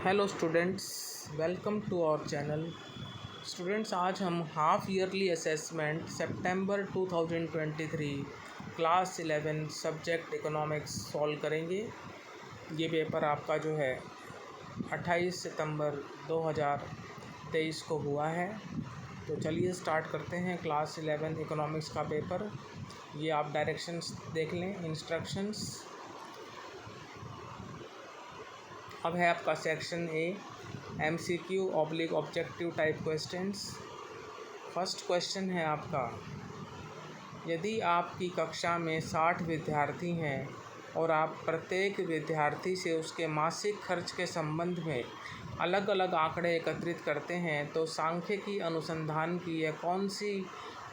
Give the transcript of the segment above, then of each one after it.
Hello students, welcome to our channel. Students, आज हम half yearly assessment सितंबर 2023 class 11 subject economics solve करेंगे। ये पेपर आपका जो है 28 सितंबर 2023 को हुआ है। तो चलिए स्टार्ट करते हैं क्लास 11 इकोनॉमिक्स का पेपर। ये आप डायरेक्शंस देख लें, इंस्ट्रक्शंस। अब है आपका section A, MCQ oblique objective type questions. First question है आपका, यदि आपकी कक्षा में 60 विद्यार्थी हैं और आप प्रत्येक विद्यार्थी से उसके मासिक खर्च के संबंध में अलग अलग आंकड़े एकत्रित करते हैं तो सांख्यिकी अनुसंधान की यह कौन सी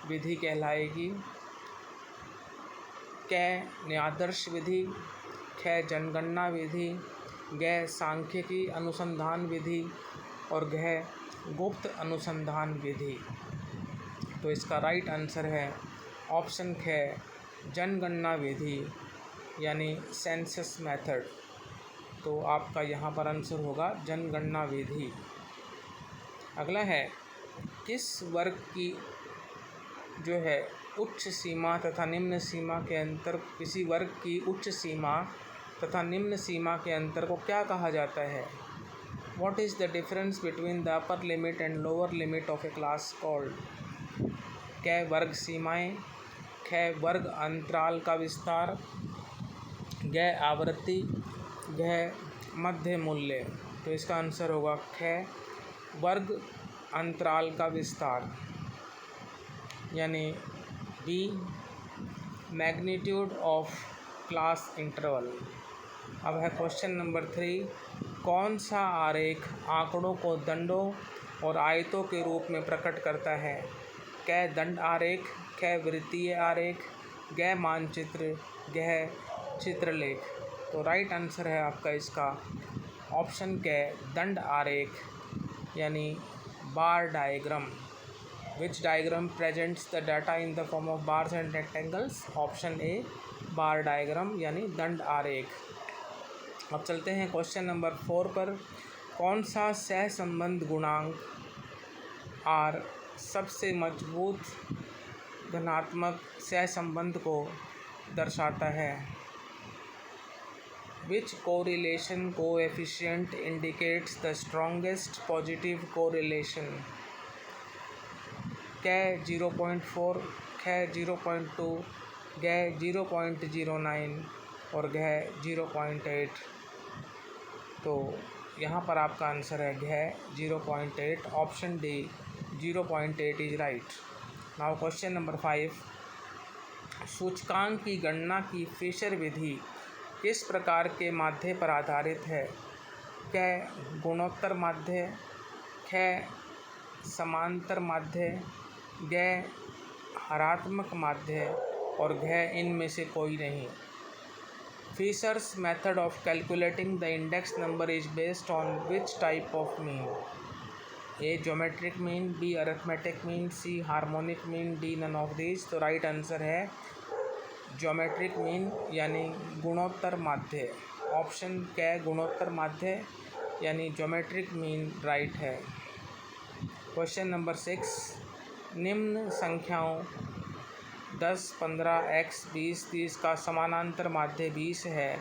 विधि कहलाएगी? क आदर्श विधि, ख जनगणना विधि, ग सांख्यिकी अनुसंधान विधि और घ गुप्त अनुसंधान विधि। तो इसका राइट आंसर है ऑप्शन ख जनगणना विधि यानी सेंसस मेथड। तो आपका यहाँ पर आंसर होगा जनगणना विधि। अगला है, किस वर्ग की जो है उच्च सीमा तथा निम्न सीमा के अंतर, किसी वर्ग की उच्च सीमा तथा निम्न सीमा के अंतर को क्या कहा जाता है? What is the difference between the upper limit and lower limit of a class called? क वर्ग सीमाएं, ख वर्ग अंतराल का विस्तार, ग आवृत्ति, घ मध्य मूल्य। तो इसका आंसर होगा ख वर्ग अंतराल का विस्तार यानी be magnitude of class interval. अब है क्वेश्चन नंबर 3, कौन सा आरेख आंकड़ों को दंडों और आयतों के रूप में प्रकट करता है? क दंड आरेख, ख वृत्तीय आरेख, ग मानचित्र, घ चित्रलेख। तो राइट आंसर है आपका इसका ऑप्शन क दंड आरेख यानी बार diagram. Which diagram presents the data in the form of bars and rectangles? Option A bar diagram यानी दंड आरेख। अब चलते हैं क्वेश्चन नंबर 4 पर। कौन सा सहसंबंध गुणांक आर सबसे मजबूत धनात्मक सहसंबंध को दर्शाता है? Which correlation coefficient indicates the strongest positive correlation? क 0.4, ख 0.2, ग 0.09 और घ 0.8। तो यहाँ पर आपका आंसर है घ 0.8, option D 0.8 is right. Now question number 5, सूचकांक की गणना की फिशर विधि किस प्रकार के माध्य पर आधारित है? क गुणोत्तर माध्य, ख समांतर माध्य, ग हरात्मक माध्य और घ इनमें से कोई नहीं। Fisher's method of calculating the index number is based on which type of mean? A geometric mean, B arithmetic mean, C harmonic mean, D none of these। तो राइट आंसर है ज्योमेट्रिक मीन यानी गुणोत्तर माध्य। Option क गुणोत्तर माध्य यानी geometric mean right है। क्वेश्चन नंबर 6, निम्न संख्याओं 10, 15, x, 20, 30 का समानांतर माध्य 20 है,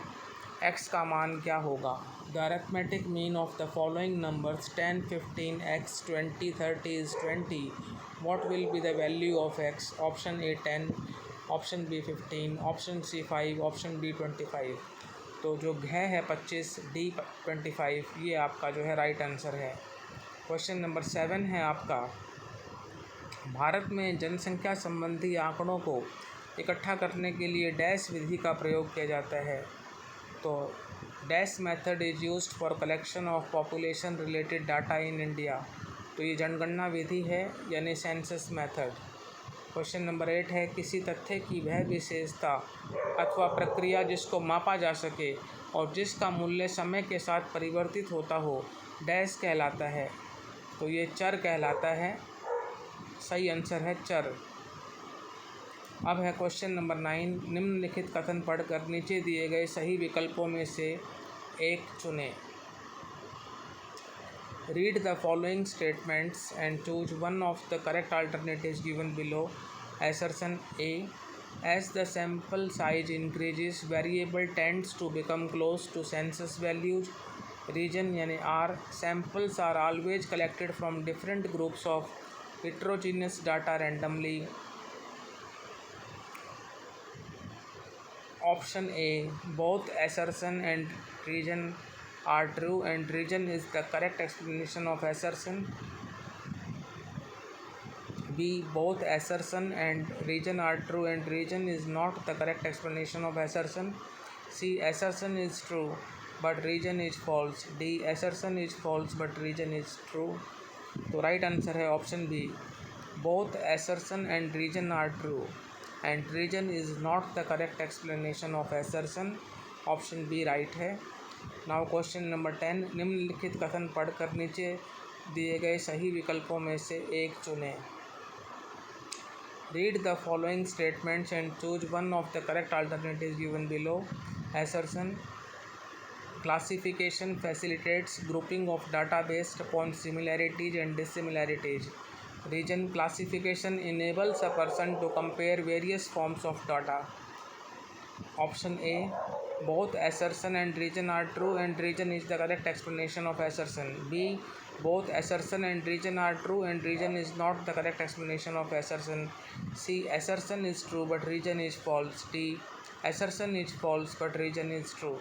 x का मान क्या होगा? The arithmetic mean of the following numbers 10, 15, x, 20, 30 is 20। What will be the value of x? Option A 10, option B 15, option C 5, option D 25। तो जो घ है 25, डी 25, ये आपका जो है राइट आंसर है। क्वेश्चन नंबर 7 है आपका, भारत में जनसंख्या संबंधी आंकड़ों को इकट्ठा करने के लिए डैश विधि का प्रयोग किया जाता है। तो dash method is used for collection of population related data in India. तो ये जनगणना विधि है यानी सेंसस मेथड। क्वेश्चन नंबर 8 है, किसी तथ्य की वह विशेषता अथवा प्रक्रिया जिसको मापा जा सके और जिसका मूल्य समय के साथ परिवर्तित होता हो डैश कहलाता है? तो ये चर कहलाता है। सही आंसर है चर। अब है क्वेश्चन नंबर 9, निम्नलिखित कथन पढ़कर नीचे दिए गए सही विकल्पों में से एक चुनें। Read the following statements and choose one of the correct alternatives given below. Assertion A. As the sample size increases, variable tends to become close to census values. Region यानी R. Samples are always collected from different groups of heterogeneous data randomly. Option A. Both assertion and region are true and region is the correct explanation of assertion. B. Both assertion and region are true and region is not the correct explanation of assertion. C. Assertion is true but region is false. D. Assertion is false but region is true. तो right answer है option B, both assertion and region are true and region is not the correct explanation of assertion. Option B right है. Now question number 10. निम्नलिखित कथन पढ़कर नीचे दिए गए सही विकल्पों में से एक चुनें. Read the following statements and choose one of the correct alternatives given below. Assertion. Classification facilitates grouping of data based upon similarities and dissimilarities. Region. Classification enables a person to compare various forms of data. Option A. Both assertion and region are true and region is the correct explanation of assertion. B. Both assertion and region are true and region is not the correct explanation of assertion. C. Assertion is true but region is false. D. Assertion is false but region is true.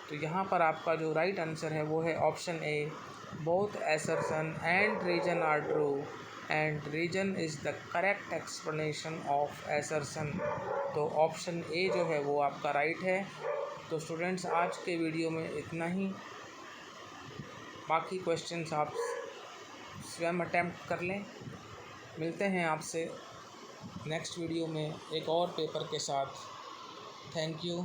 तो यहाँ पर आपका जो right answer है वो है option A, both assertion and region are true and region is the correct explanation of assertion. तो option A जो है वो आपका राइट है. तो स्टूडेंट्स आज के वीडियो में इतना ही. बाकी क्वेश्चंस आप स्वयं अटैम्प्ट कर लें. मिलते हैं आपसे नेक्स्ट वीडियो में एक और पेपर के साथ. Thank you.